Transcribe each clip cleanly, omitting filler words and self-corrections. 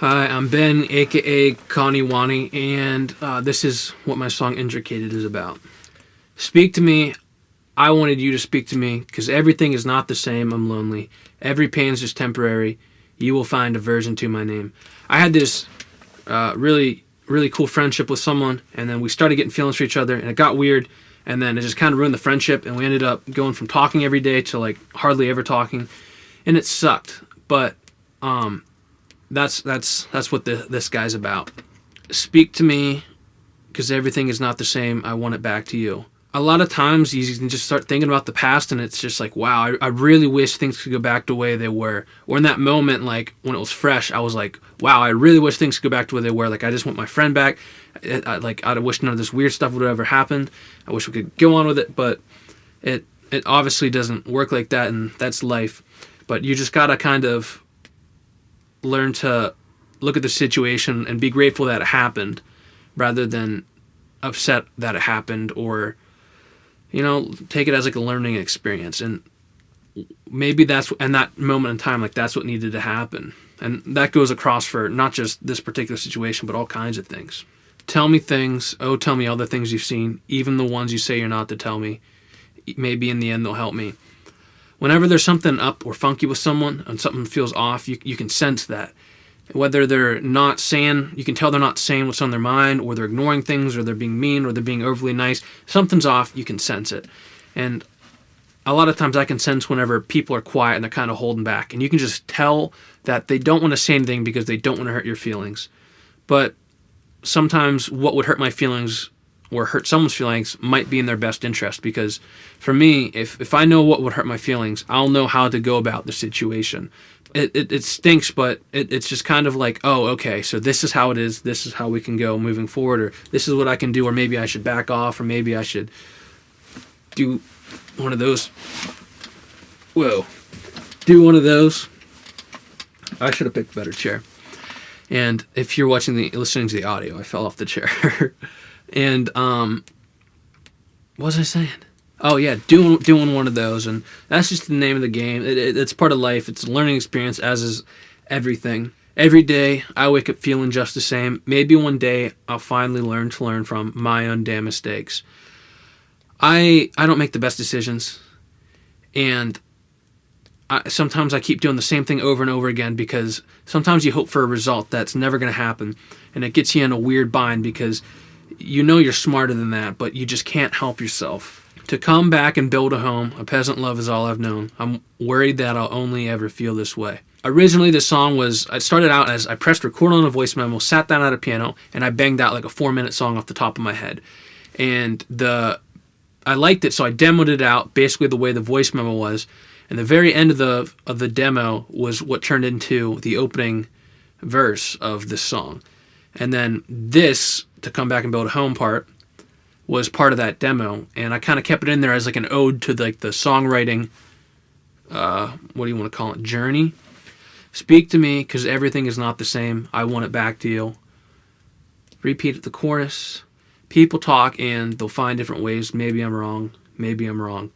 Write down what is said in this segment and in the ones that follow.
Hi, I'm Ben, aka Connie Wani, and this is what my song Intricated is about. Speak to me. I wanted you to speak to me, because everything is not the same. I'm lonely. Every pain's just temporary. You will find a version to my name. I had this really cool friendship with someone, and then we started getting feelings for each other, and it got weird, and then it just kind of ruined the friendship, and we ended up going from talking every day to like hardly ever talking, and it sucked. But that's what this guy's about. Speak to me, because everything is not the same. I want it back to you. A lot of times you can just start thinking about the past, and it's just like, wow, I really wish things could go back to the way they were. Or in that moment, like when it was fresh, I was like, wow, I really wish things could go back to where they were. Like I just want my friend back. I wish none of this weird stuff would have ever happened. I wish we could go on with it, but it obviously doesn't work like that, and that's life. But you just gotta kind of learn to look at the situation and be grateful that it happened, rather than upset that it happened, or take it as like a learning experience. And maybe that's, in that moment in time, like that's what needed to happen. And that goes across for not just this particular situation, but all kinds of things. Tell me things. Oh, tell me all the things you've seen, even the ones you say you're not to tell me. Maybe in the end they'll help me. Whenever there's something up or funky with someone and something feels off, you can sense that. Whether they're not saying, you can tell they're not saying what's on their mind, or they're ignoring things, or they're being mean, or they're being overly nice. Something's off, you can sense it. And a lot of times I can sense whenever people are quiet and they're kind of holding back. And you can just tell that they don't want to say anything because they don't want to hurt your feelings. But sometimes what would hurt my feelings or hurt someone's feelings might be in their best interest. Because for me, if I know what would hurt my feelings, I'll know how to go about the situation. It stinks, but it's just kind of like, oh, okay, so this is how it is. This is how we can go moving forward, or this is what I can do, or maybe I should back off, or maybe I should do one of those. Do one of those. I should have picked a better chair. And if you're listening to the audio, I fell off the chair. And what was I saying? Oh yeah, doing one of those, and that's just the name of the game. It's part of life. It's a learning experience, as is everything. Every day I wake up feeling just the same. Maybe one day I'll finally learn from my own damn mistakes. I don't make the best decisions, and sometimes I keep doing the same thing over and over again, because sometimes you hope for a result that's never going to happen, and it gets you in a weird bind because you're smarter than that, but you just can't help yourself. To come back and build a home, a peasant love is all I've known. I'm worried that I'll only ever feel this way. Originally, this song I started out as I pressed record on a voice memo, sat down at a piano, and I banged out like a 4-minute song off the top of my head. And I liked it, so I demoed it out basically the way the voice memo was. And the very end of the demo was what turned into the opening verse of this song. And then this, to come back and build a home part, was part of that demo, and I kind of kept it in there as like an ode to like the songwriting, what do you want to call it, journey. Speak to me, because everything is not the same. I want it back to you. Repeat the chorus. People talk and they'll find different ways. Maybe I'm wrong. Maybe I'm wrong.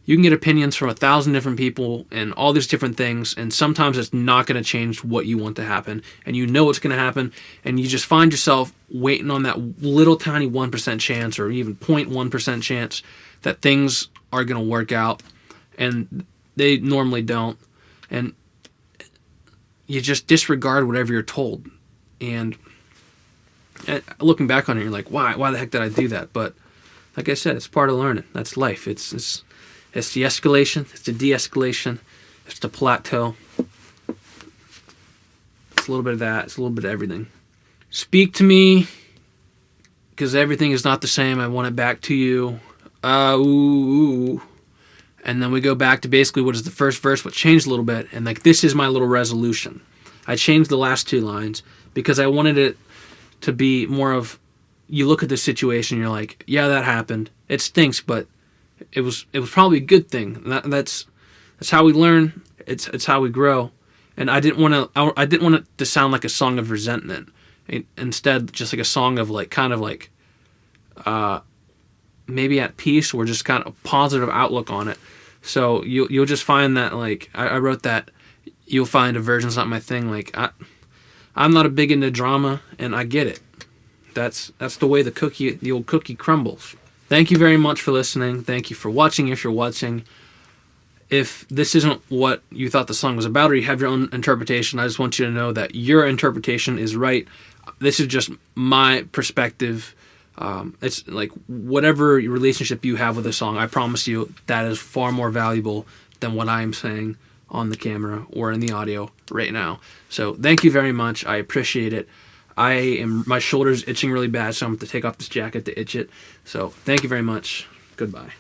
You can get opinions from 1,000 different people and all these different things, and sometimes it's not going to change what you want to happen, and you know what's going to happen, and you just find yourself waiting on that little tiny 1% chance, or even 0.1% chance that things are going to work out, and they normally don't, and you just disregard whatever you're told. And looking back on it, you're like, why the heck did I do that? But like I said, it's part of learning. That's life. It's the escalation, it's the de-escalation, it's the plateau. It's a little bit of that, it's a little bit of everything. Speak to me, because everything is not the same. I want it back to you. Ooh. And then we go back to basically what is the first verse, what changed a little bit. And like, this is my little resolution. I changed the last 2 lines because I wanted it to be more of, you look at the situation, you're like, yeah, that happened. It stinks, but it was probably a good thing. That's how we learn. It's how we grow. And I didn't want it to sound like a song of resentment. Instead, just like a song of like kind of like maybe at peace, or just kind of a positive outlook on it. So you'll just find that like I wrote that you'll find a version's not my thing. Like I'm not a big into drama, and I get it. That's the way the old cookie crumbles. Thank you very much for listening. Thank you for watching if you're watching. If this isn't what you thought the song was about, or you have your own interpretation, I just want you to know that your interpretation is right. This is just my perspective. It's like whatever relationship you have with a song, I promise you that is far more valuable than what I'm saying on the camera or in the audio right now. So thank you very much. I appreciate it. My shoulder's itching really bad, so I'm going to take off this jacket to itch it. So thank you very much. Goodbye.